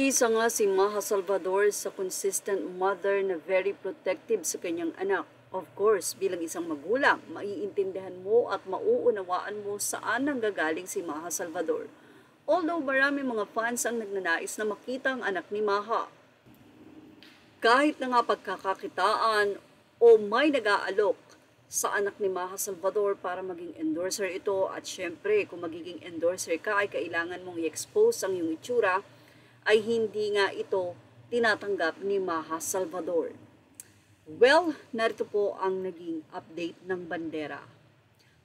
Isa nga si Maha Salvador sa consistent mother na very protective sa kanyang anak. Of course, bilang isang magulang, maiintindihan mo at mauunawaan mo saan nanggagaling si Maha Salvador. Although marami mga fans ang nagnanais na makita ang anak ni Maha. Kahit na nga pagkakakitaan o may nag-aalok sa anak ni Maha Salvador para maging endorser ito, at syempre kung magiging endorser ka ay kailangan mong i-expose ang iyong itsura, ay hindi nga ito tinatanggap ni Maha Salvador. Well, narito po ang naging update ng bandera.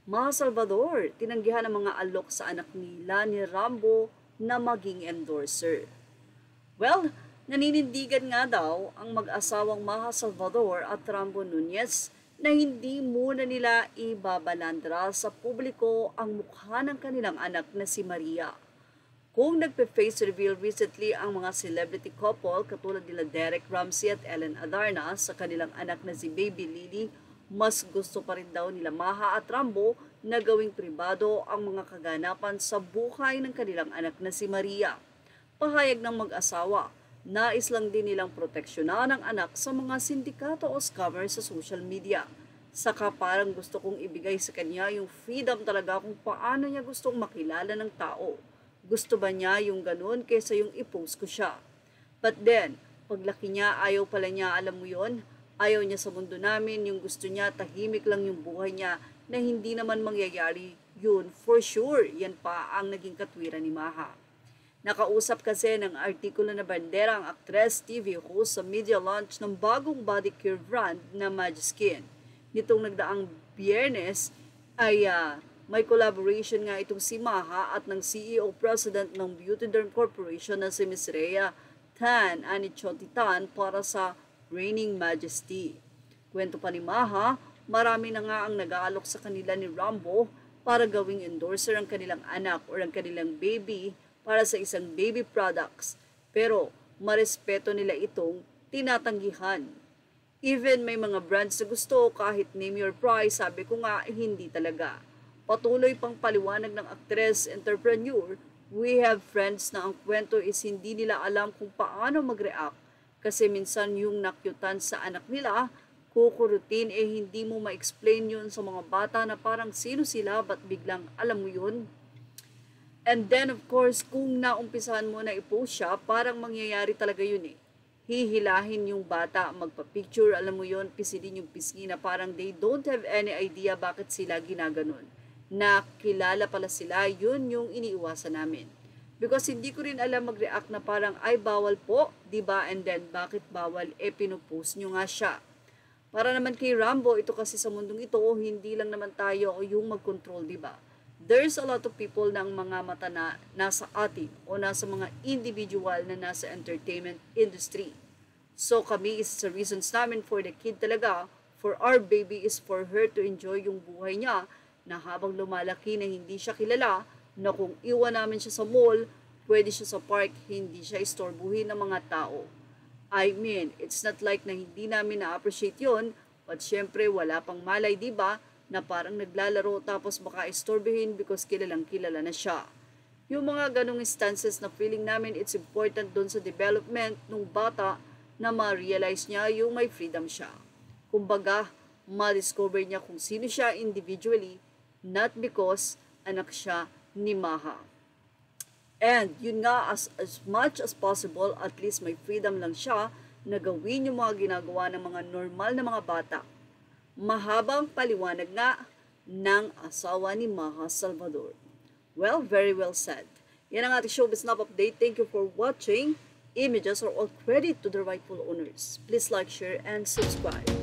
Maha Salvador, tinanggihan ang mga alok sa anak nila ni Rambo na maging endorser. Well, naninindigan nga daw ang mag-asawang Maha Salvador at Rambo Nunez na hindi muna nila ibabalandra sa publiko ang mukha ng kanilang anak na si Maria. Kung nagpe-face reveal recently ang mga celebrity couple katulad nila Derek Ramsey at Ellen Adarna sa kanilang anak na si Baby Lily, mas gusto pa rin daw nila Maha at Rambo na gawing pribado ang mga kaganapan sa buhay ng kanilang anak na si Maria. Pahayag ng mag-asawa, nais lang din nilang proteksyonan ang anak sa mga sindikato o scammer sa social media. Saka parang gusto kong ibigay sa kanya yung freedom talaga kung paano niya gustong makilala ng tao. Gusto ba niya yung ganun kaysa yung i-post ko siya? But then, paglaki niya, ayaw pala niya, alam mo yon, ayaw niya sa mundo namin, yung gusto niya, tahimik lang yung buhay niya na hindi naman mangyayari yun. For sure, yan pa ang naging katwiran ni Maha. Nakausap kasi ng artikulo na bandera ang actress, TV host sa media launch ng bagong body care brand na Magiskin. Nitong nagdaang Biyernes ay may collaboration nga itong si Maha at ng CEO President ng Beauty Derm Corporation na si Ms. Rhea Tan Anichotitan para sa Reigning Majesty. Kwento pa ni Maha, marami na nga ang nag-aalok sa kanila ni Rambo para gawing endorser ang kanilang anak o ang kanilang baby para sa isang baby products. Pero marespeto nila itong tinatanggihan. Even may mga brands na gusto kahit name your price, sabi ko nga hindi talaga. Patuloy pang paliwanag ng actress entrepreneur, we have friends na ang kwento is hindi nila alam kung paano mag-react kasi minsan yung nakyutan sa anak nila, kukurutin hindi mo ma-explain yun sa mga bata na parang sino sila ba't biglang alam mo yun. And then of course, kung naumpisahan mo na i-post siya, parang mangyayari talaga yun Hihilahin yung bata, magpa-picture, alam mo yun, pisilin yung pisngi na parang they don't have any idea bakit sila ginaganon. Na kilala pala sila, yun yung iniiwasan namin. Because hindi ko rin alam mag-react na parang, ay bawal po, diba? And then, bakit bawal? Pinupost nyo nga siya. Para naman kay Rambo, ito kasi sa mundong ito, hindi lang naman tayo yung mag-control, diba? There's a lot of people na ang mga mata na nasa atin o nasa mga individual na nasa entertainment industry. So kami is sa reasons namin for the kid talaga, for our baby is for her to enjoy yung buhay niya, na habang lumalaki na hindi siya kilala, na kung iwan namin siya sa mall, pwede siya sa park, hindi siya istorbuhin ng mga tao. I mean, it's not like na hindi namin na-appreciate yun, but syempre wala pang malay, diba, na parang naglalaro tapos baka istorbuhin because kilalang kilala na siya. Yung mga ganong instances na feeling namin it's important doon sa development ng bata na ma-realize niya yung may freedom siya. Kumbaga, ma-discover niya kung sino siya individually, not because anak siya ni Maha. And yun nga, as much as possible, at least may freedom lang siya na gawin yung mga ginagawa ng mga normal na mga bata. Mahabang paliwanag nga ng asawa ni Maha Salvador. Well, very well said. Yan ang ating showbiz snap update. Thank you for watching. Images are all credit to the rightful owners. Please like, share, and subscribe.